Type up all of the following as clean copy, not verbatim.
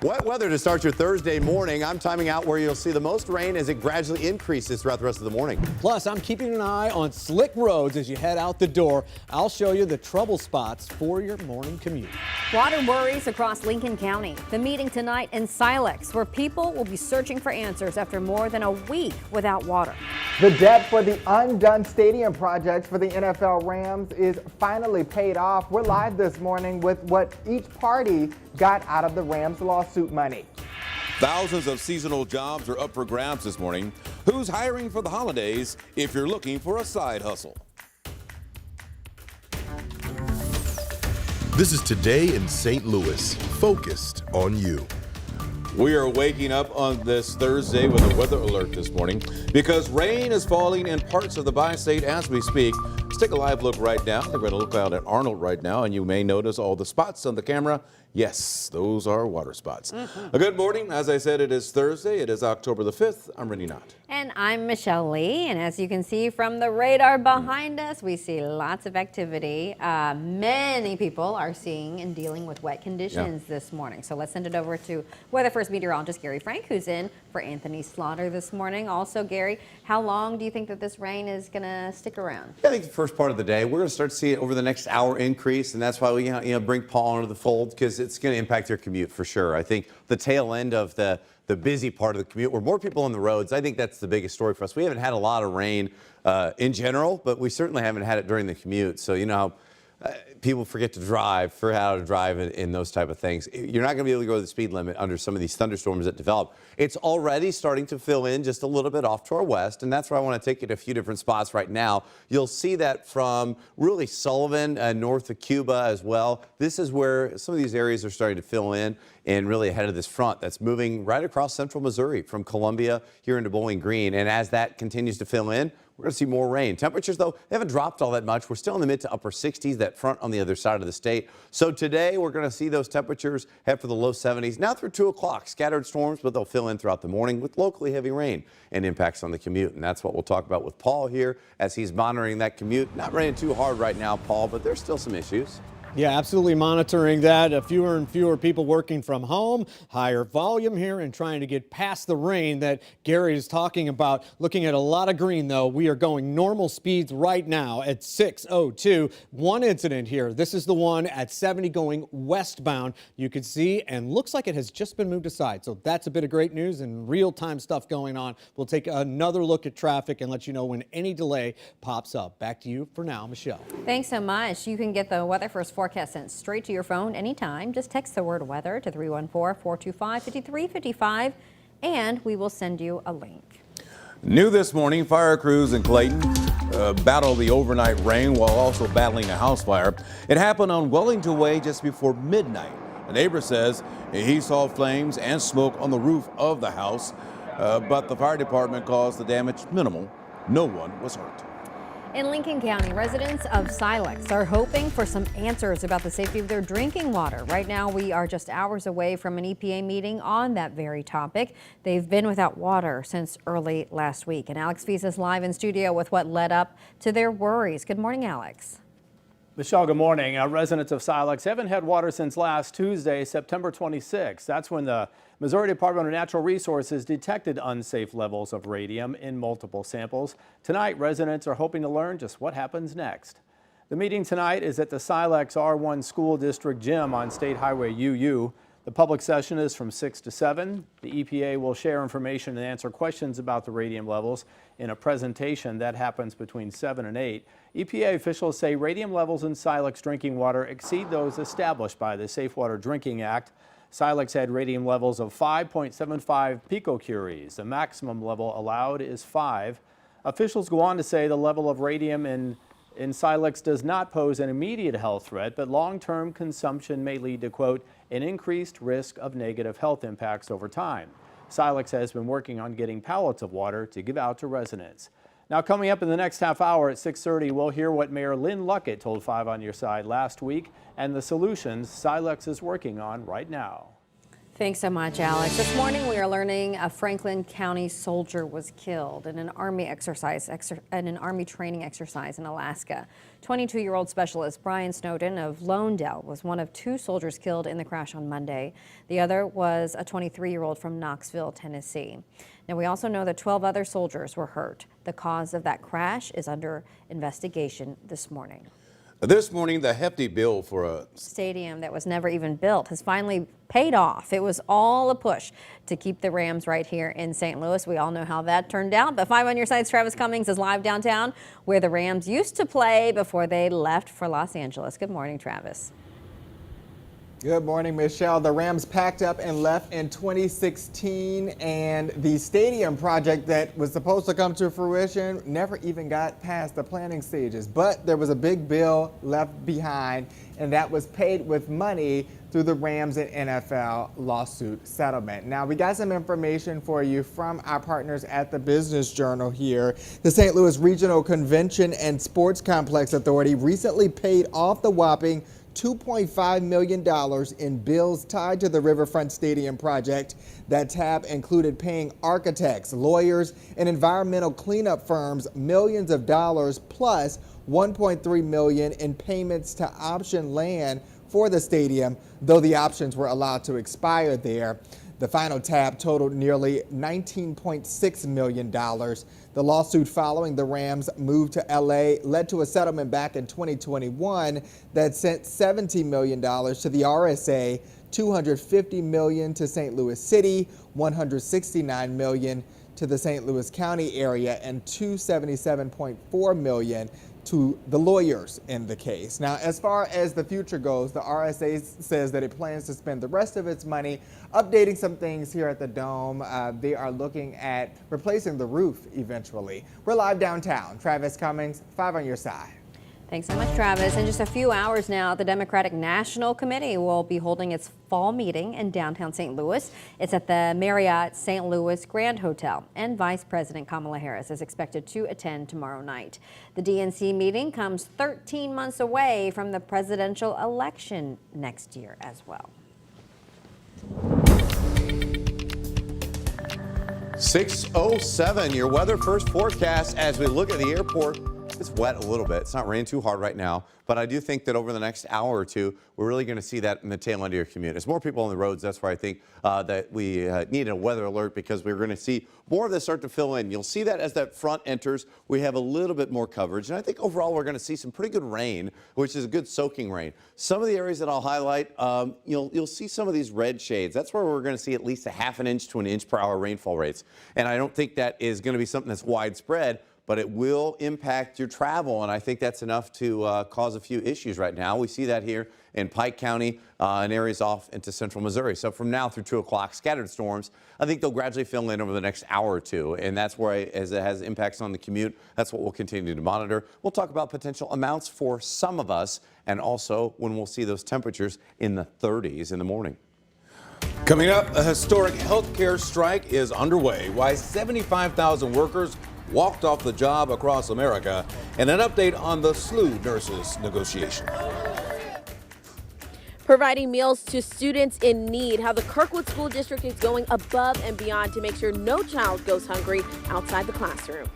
Wet weather to start your Thursday morning. I'm timing out where you'll see the most rain as it gradually increases throughout the rest of the morning. Plus, I'm keeping an eye on slick roads as you head out the door. I'll show you the trouble spots for your morning commute. Water worries across Lincoln County. The meeting tonight in Silex, where people will be searching for answers after more than a week without water. The debt for the undone stadium project for the NFL Rams is finally paid off. We're live this morning with what each party got out of the Rams lawsuit money. Thousands of seasonal jobs are up for grabs this morning. Who's hiring for the holidays if you're looking for a side hustle? This is Today in St. Louis, focused on you. We are waking up on this Thursday with a weather alert this morning because rain is falling in parts of the bi-state as we speak. Let's take a live look right now. We're going to look out at Arnold right now, and you may notice all the spots on the camera. Yes, those are water spots. A good morning. As I said, it is Thursday. It is October the 5th. I'm Rennie Knott. And I'm Michelle Lee. And as you can see from the radar behind us, we see lots of activity. Many people are seeing and dealing with wet conditions this morning. So let's send it over to Weather First meteorologist Gary Frank, who's in for Anthony Slaughter this morning. Also, Gary, how long do you think that this rain is going to stick around? I think the first part of the day, we're going to start to see it over the next hour increase, and that's why we bring Paul into the fold, because it's going to impact your commute for sure. I think the tail end of the busy part of the commute, where more people on the roads, I think that's the biggest story for us. We haven't had a lot of rain in general, but we certainly haven't had it during the commute. So you know how people forget to drive, how to drive in those type of things. You're not going to be able to go the speed limit under some of these thunderstorms that develop. It's already starting to fill in just a little bit off to our west, and that's where I want to take you to a few different spots right now. You'll see that from really Sullivan, north of Cuba as well. This is where some of these areas are starting to fill in and really ahead of this front that's moving right across central Missouri from Columbia here into Bowling Green. And as that continues to fill in, we're going to see more rain. Temperatures, though, they haven't dropped all that much. We're still in the mid to upper 60s, that front on the other side of the state. So today, we're going to see those temperatures head for the low 70s. Now through 2 o'clock, scattered storms, but they'll fill in throughout the morning with locally heavy rain and impacts on the commute. And that's what we'll talk about with Paul here as he's monitoring that commute. Not raining too hard right now, Paul, but there's still some issues. Yeah, absolutely monitoring that. Fewer and fewer people working from home, higher volume here, and trying to get past the rain that Gary is talking about. Looking at a lot of green, though. We are going normal speeds right now at 6:02. One incident here. This is the one at 70 going westbound. You can see, and looks like it has just been moved aside. So that's a bit of great news and real-time stuff going on. We'll take another look at traffic and let you know when any delay pops up. Back to you for now, Michelle. Thanks so much. You can get the Weather First forecast sent straight to your phone anytime. Just text the word weather to 314-425-5355 and we will send you a link. New this morning, fire crews in Clayton battled the overnight rain while also battling a house fire. It happened on Wellington Way just before midnight. A neighbor says he saw flames and smoke on the roof of the house, but the fire department calls the damage minimal. No one was hurt. In Lincoln County, residents of Silex are hoping for some answers about the safety of their drinking water. Right now, we are just hours away from an EPA meeting on that very topic. They've been without water since early last week. And Alex Fees is live in studio with what led up to their worries. Good morning, Alex. Michelle, good morning. Residents of Silex haven't had water since last Tuesday, September 26. That's when the Missouri Department of Natural Resources detected unsafe levels of radium in multiple samples. Tonight, residents are hoping to learn just what happens next. The meeting tonight is at the Silex R1 School District Gym on State Highway UU. The public session is from 6 to 7. The EPA will share information and answer questions about the radium levels in a presentation that happens between 7 and 8. EPA officials say radium levels in Silex drinking water exceed those established by the Safe Water Drinking Act. Silex had radium levels of 5.75 picocuries. The maximum level allowed is 5. Officials go on to say the level of radium in Silex does not pose an immediate health threat, but long-term consumption may lead to, quote, an increased risk of negative health impacts over time. Silex has been working on getting pallets of water to give out to residents. Now, coming up in the next half hour at 6:30, we'll hear what Mayor Lynn Luckett told 5 on Your Side last week and the solutions Silex is working on right now. Thanks so much, Alex. This morning we are learning a Franklin County soldier was killed in an Army training exercise in Alaska. 22-year-old specialist Brian Snowden of Lonedale was one of 2 soldiers killed in the crash on Monday. The other was a 23-year-old from Knoxville, Tennessee. Now, we also know that 12 other soldiers were hurt. The cause of that crash is under investigation this morning. This morning, the hefty bill for a stadium that was never even built has finally paid off. It was all a push to keep the Rams right here in St. Louis. We all know how that turned out. But 5 on your side's Travis Cummings is live downtown where the Rams used to play before they left for Los Angeles. Good morning, Travis. Good morning, Michelle. The Rams packed up and left in 2016, and the stadium project that was supposed to come to fruition never even got past the planning stages. But there was a big bill left behind, and that was paid with money through the Rams and NFL lawsuit settlement. Now, we got some information for you from our partners at the Business Journal here. The St. Louis Regional Convention and Sports Complex Authority recently paid off the whopping $2.5 million in bills tied to the Riverfront Stadium project. That tab included paying architects, lawyers, and environmental cleanup firms millions of dollars plus $1.3 million in payments to option land for the stadium, though the options were allowed to expire there. The final tab totaled nearly $19.6 million. The lawsuit following the Rams' move to LA led to a settlement back in 2021 that sent $70 million to the RSA, $250 million to St. Louis City, $169 million to the St. Louis County area, and $277.4 million to the lawyers in the case. Now, as far as the future goes, the RSA says that it plans to spend the rest of its money updating some things here at the Dome. They are looking at replacing the roof eventually. We're live downtown. Travis Cummings, 5 on your side. Thanks so much, Travis. In just a few hours now, the Democratic National Committee will be holding its fall meeting in downtown St. Louis. It's at the Marriott St. Louis Grand Hotel, and Vice President Kamala Harris is expected to attend tomorrow night. The DNC meeting comes 13 months away from the presidential election next year as well. 6:07, your weather first forecast as we look at the airport. It's wet a little bit. It's not raining too hard right now, but I do think that over the next hour or two, we're really going to see that in the tail end of your commute. As more people on the roads, that's why I think that we need a weather alert, because we're going to see more of this start to fill in. You'll see that as that front enters, we have a little bit more coverage. And I think overall, we're going to see some pretty good rain, which is a good soaking rain. Some of the areas that I'll highlight, you'll see some of these red shades. That's where we're going to see at least a ½ inch to 1 inch per hour rainfall rates. And I don't think that is going to be something that's widespread, but it will impact your travel, and I think that's enough to cause a few issues right now. We see that here in Pike County and areas off into central Missouri. So from now through 2 o'clock, scattered storms, I think they'll gradually fill in over the next hour or two, and that's where, as it has impacts on the commute, that's what we'll continue to monitor. We'll talk about potential amounts for some of us, and also when we'll see those temperatures in the 30s in the morning. Coming up, a historic healthcare strike is underway. Why 75,000 workers walked off the job across America, and an update on the SLU nurses negotiation. Providing meals to students in need, how the Kirkwood School District is going above and beyond to make sure no child goes hungry outside the classroom.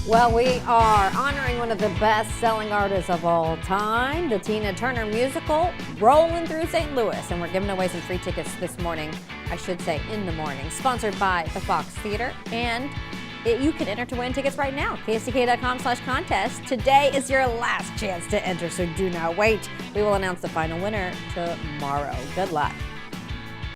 Well, we are honoring one of the best-selling artists of all time, the Tina Turner musical, rolling through St. Louis, and we're giving away some free tickets this morning, I should say in the morning, sponsored by the Fox Theater, and you can enter to win tickets right now, KSTK.com/contest. Today is your last chance to enter, so do not wait. We will announce the final winner tomorrow. Good luck.